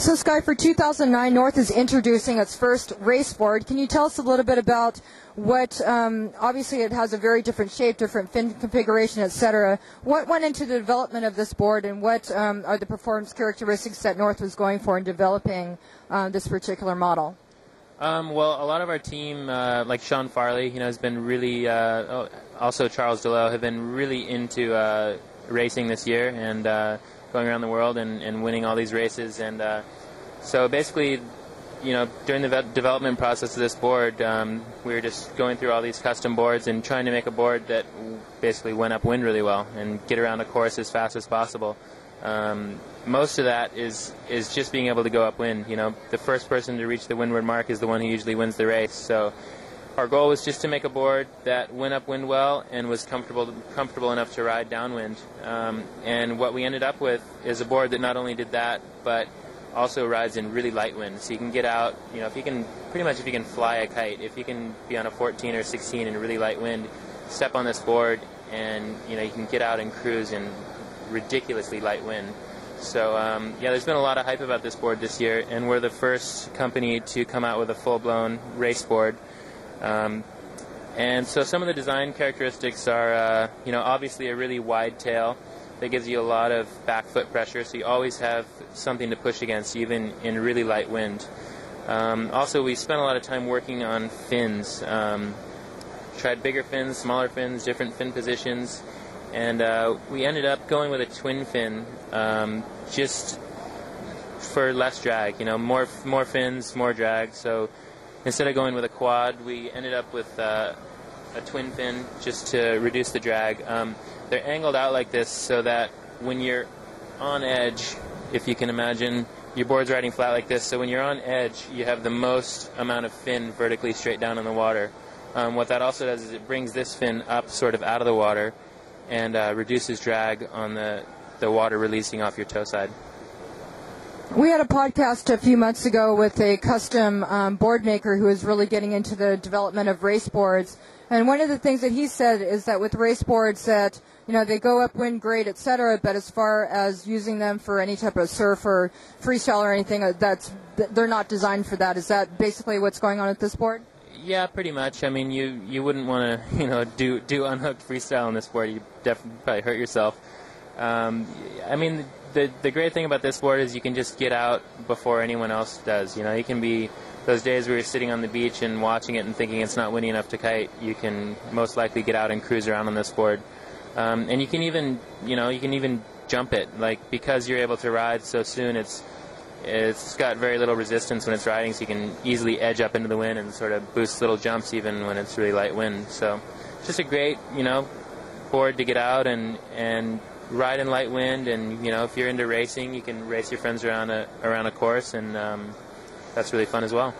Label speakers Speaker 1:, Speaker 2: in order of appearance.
Speaker 1: So Sky, for 2009, North is introducing its first race board. Can you tell us a little bit about what, obviously it has a very different shape, different fin configuration, etc. What went into the development of this board, and what are the performance characteristics that North was going for in developing this particular model?
Speaker 2: Well, a lot of our team, like Sean Farley, has been really, also Charles DeLow, have been really into racing this year and going around the world and winning all these races. And so basically, during the development process of this board, we were just going through all these custom boards and trying to make a board that basically went upwind really well and get around a course as fast as possible. Most of that is just being able to go upwind. The first person to reach the windward mark is the one who usually wins the race. So our goal was just to make a board that went upwind well and was comfortable enough to ride downwind. And what we ended up with is a board that not only did that, but also rides in really light wind. So you can get out, if you can fly a kite, if you can be on a 14 or 16 in really light wind, step on this board and you can get out and cruise in ridiculously light wind. So yeah, there's been a lot of hype about this board this year, and we're the first company to come out with a full-blown race board. And so some of the design characteristics are, obviously a really wide tail that gives you a lot of back foot pressure, so you always have something to push against, even in really light wind. Also, we spent a lot of time working on fins. Tried bigger fins, smaller fins, different fin positions, and we ended up going with a twin fin, just for less drag. More fins, more drag. So instead of going with a quad, we ended up with a twin fin just to reduce the drag. They're angled out like this so that when you're on edge, if you can imagine, your board's riding flat like this, so when you're on edge, you have the most amount of fin vertically straight down in the water. What that also does is it brings this fin up sort of out of the water and reduces drag on the water releasing off your toe side.
Speaker 1: We had a podcast a few months ago with a custom board maker who is really getting into the development of race boards. And one of the things that he said is that with race boards that, they go upwind great, etc., but as far as using them for any type of surf or freestyle or anything, they're not designed for that. Is that basically what's going on with this board?
Speaker 2: Yeah, pretty much. I mean, you wouldn't want to, do unhooked freestyle on this board. You'd definitely probably hurt yourself. I mean, the great thing about this board is you can just get out before anyone else does. You can be those days where you're sitting on the beach and watching it and thinking it's not windy enough to kite. You can most likely get out and cruise around on this board, and you can even jump it. Like, because you're able to ride so soon, it's got very little resistance when it's riding, so you can easily edge up into the wind and sort of boost little jumps even when it's really light wind. So it's just a great board to get out and ride in light wind, and if you're into racing, you can race your friends around a course, and that's really fun as well.